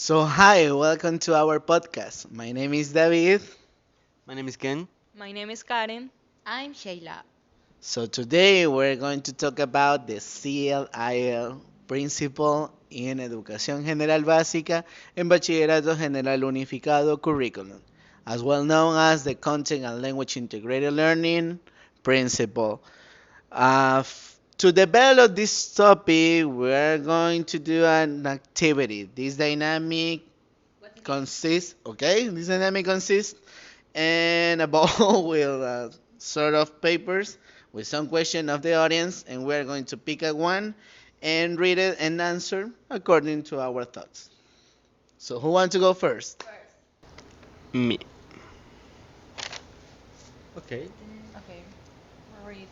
Hi, welcome to our podcast. My name is David. My name is Ken. My name is Karen. I'm Shayla. Today we're going to talk about the CLIL principle in Educación General Básica en Bachillerato General Unificado Curriculum, as well known as the Content and Language Integrated Learning principle. To develop this topic, we're going to do an activity. This dynamic consists and a ball with sort of papers with some question of the audience, and we're going to pick a one and read it and answer according to our thoughts. So who wants to go first? Me. Okay. Okay. Read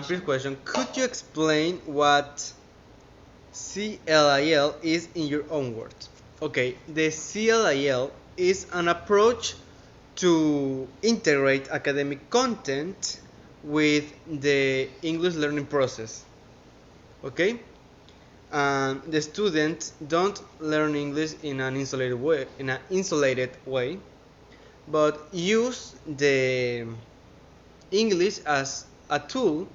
First question. Could you explain what CLIL is in your own words? Okay. The CLIL is an approach to integrate academic content with the English learning process. Okay. The students don't learn English in an insulated way, but use the English as a tool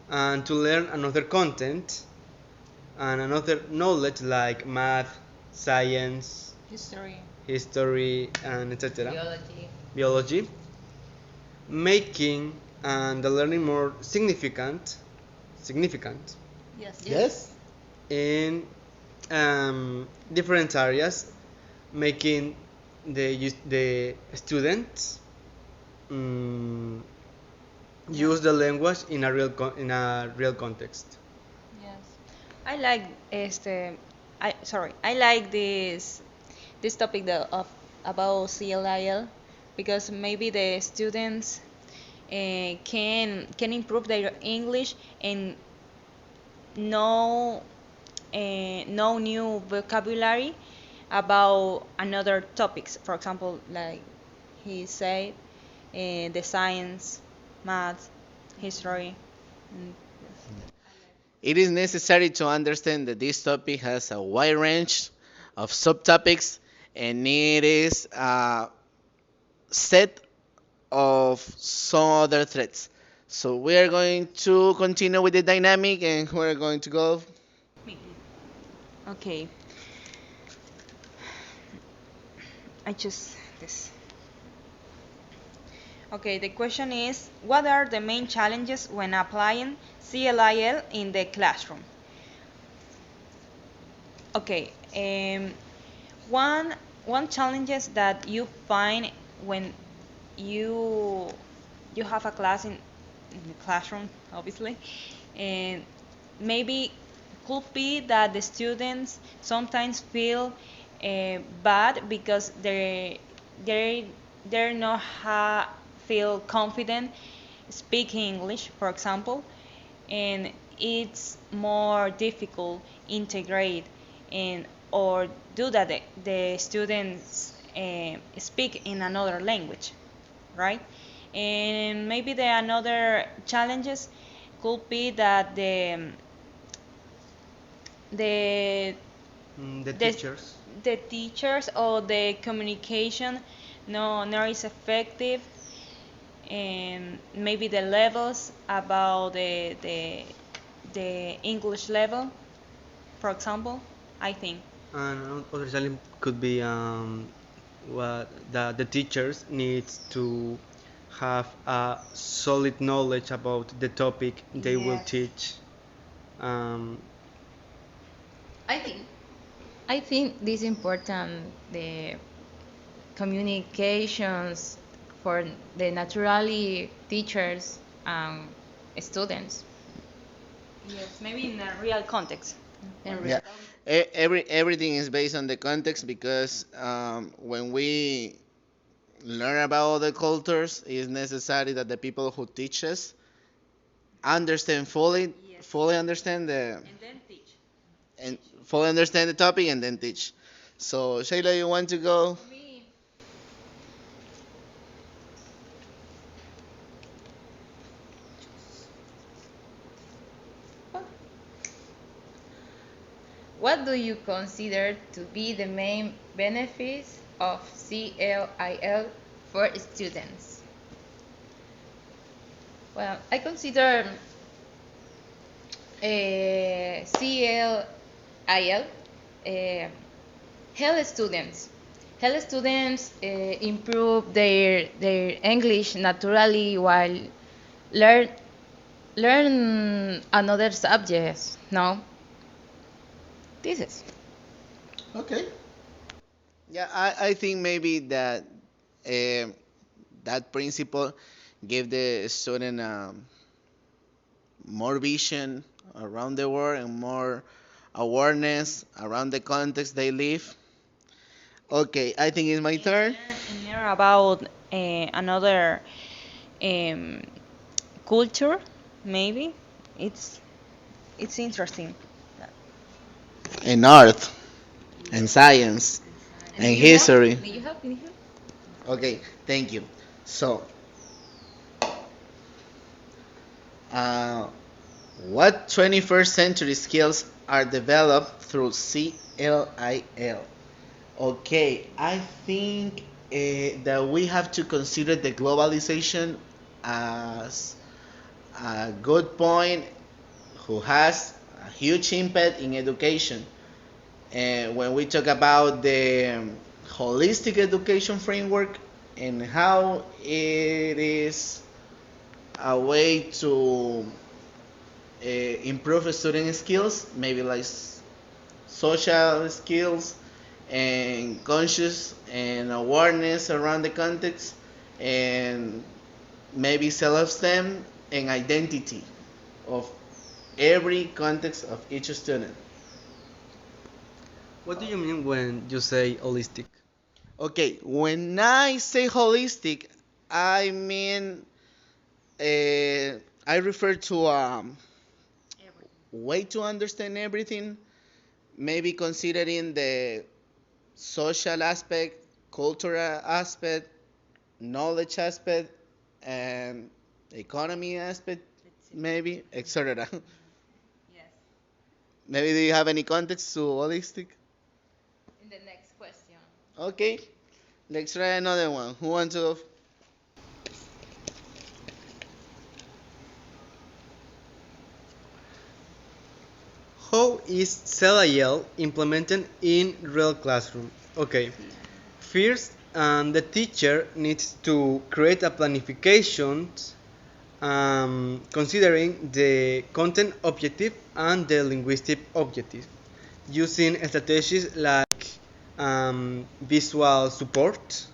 and to learn another content and another knowledge like math, science, history. history, and etc. Biology. Biology, making the learning more significant Yes. Yes? in different areas, making the students use the language in a real context. Yes. I like I like this topic of about CLIL because maybe the students can improve their English and know know new vocabulary about another topics. For example, like he said, the science, math, history. And It is necessary to understand that this topic has a wide range of subtopics and it is a set of some other threats. So we are going to continue with the dynamic and we're going to go. Okay, I choose this. Okay, the question is, what are the main challenges when applying CLIL in the classroom? Okay, one one challenges that you find when you you have a class in the classroom, obviously, and maybe could be that the students sometimes feel bad because they they're not feel confident speaking English, for example, and it's more difficult integrate and or do that the students speak in another language, right? And maybe the another challenges could be that the The the teachers. the teachers or the communication no is effective, and maybe the levels about the English level, for example, I think. And other challenge could be what the teachers needs to have a solid knowledge about the topic they will Yes. teach. Um, I think I think this important the communications for the naturally teachers and students Yes, maybe in a real context. and Yeah, everything is based on the context because when we learn about other cultures, it's necessary that the people who teach us understand Yes. fully understand And then teach. and fully understand the topic and then teach. So Shayla, you want to go? Me. What what do you consider to be the main benefits of CLIL for students? Well, I consider CLIL uh, help students. Help students improve their English naturally while learn learn another subjects. No, this is. Okay. Yeah, I think maybe that um that principle give the student more vision around the world and more awareness around the context they live. Okay, I think it's my turn. And learn about another um, culture, maybe. It's it's interesting. And art and science And and history. do you have? Do you have? Okay, thank you. So, uh, what 21st century skills are developed through CLIL? Okay, I think that we have to consider the globalization as a good point who has a huge impact in education. And when we talk about the holistic education framework and how it is a way to improve student skills, maybe like social skills and conscious and awareness around the context and maybe self-esteem and identity of every context of each student. What do you mean when you say holistic? Okay, when I say holistic, I mean I refer to way to understand everything, maybe considering the social aspect, cultural aspect, knowledge aspect, and economy aspect, maybe, etc. Maybe do you have any context to holistic? In the next question. Okay, let's try another one. Who wants to? How is CELAIL implemented in real classroom? Okay, first, the teacher needs to create a planification considering the content objective and the linguistic objective, using strategies like visual support,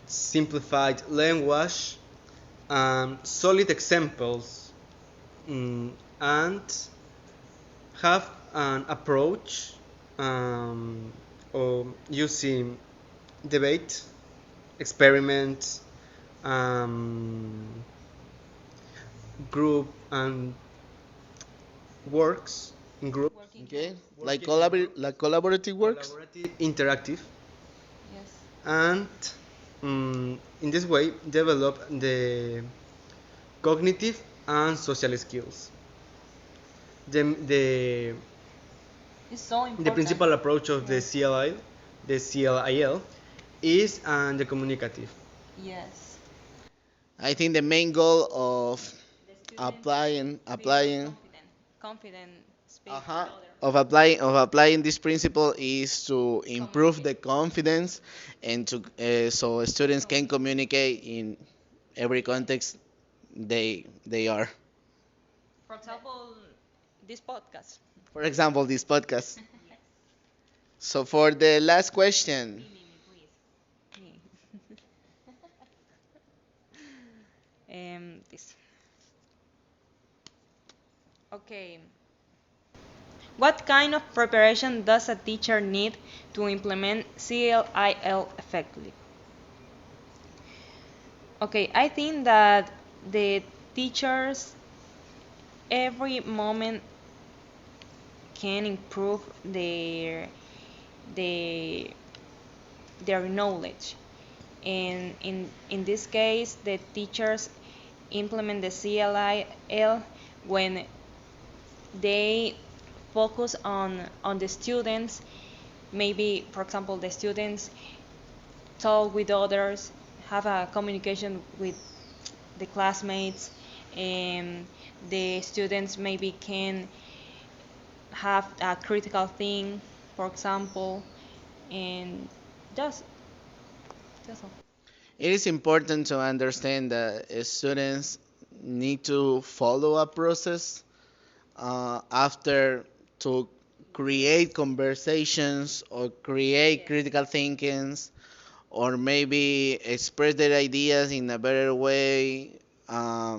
simplified language, solid examples, and have an approach of using debate, experiments, um, group and works in group, Okay, like working in group, like collaborative works. collaborative, interactive, Yes. and in this way develop the cognitive and social skills. The It's so the important. principal approach of Yes. the CLIL, is the communicative. Yes. I think the main goal of The student applying confident speak uh-huh, louder. of applying this principle is to improve the confidence and to so students can communicate in every context they are. For example, this podcast. For example, this podcast. So for the last question, Me. This. Okay. What kind of preparation does a teacher need to implement CLIL effectively? Okay, I think that the teachers every moment can improve their their knowledge. And in this case, the teachers implement the CLIL when they focus on the students. Maybe, for example, the students talk with others, have a communication with the classmates, and the students maybe can have a critical thing, for example, and just just all. It is important to understand that students need to follow a process after to create conversations or create critical thinkings or maybe express their ideas in a better way. I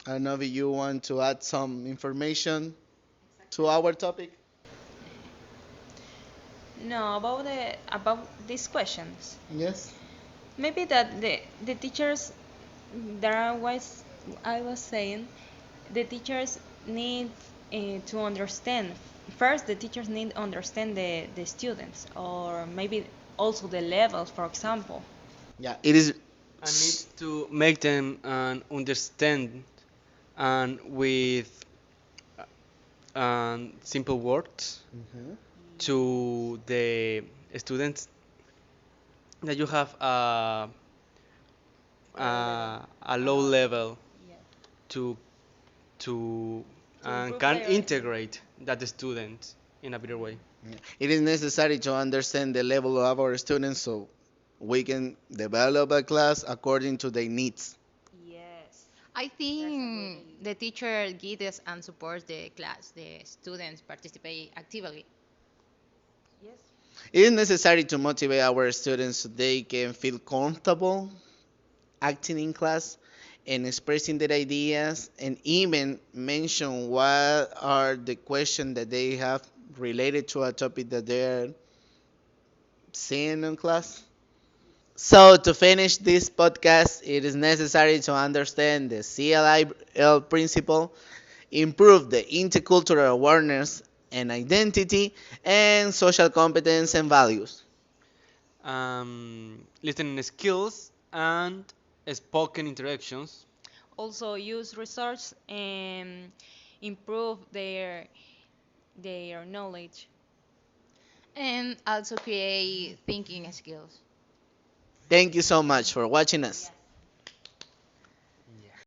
don't know if you want to add some information to our topic. No, about these questions. Yes. Maybe that the teachers that I was saying, the teachers need to understand. First, the teachers need to understand the students, or maybe also the levels, for example. Yeah, it is. I need to make them understand and with simple words Mhm. to the students that you have a low level to to To improve can their integrate that student in a better way. Yeah. It is necessary to understand the level of our students so we can develop a class according to their needs. yes. I think the teacher guides and supports the class. The students participate actively. Yes. It is necessary to motivate our students so they can feel comfortable acting in class and expressing their ideas and even mention what are the questions that they have related to a topic that they're seeing in class. So to finish this podcast, it is necessary to understand the CLIL principle, improve the intercultural awareness and identity, and social competence and values. Listening skills and spoken interactions. Also use research and improve their knowledge. And also create thinking skills. Thank you so much for watching us.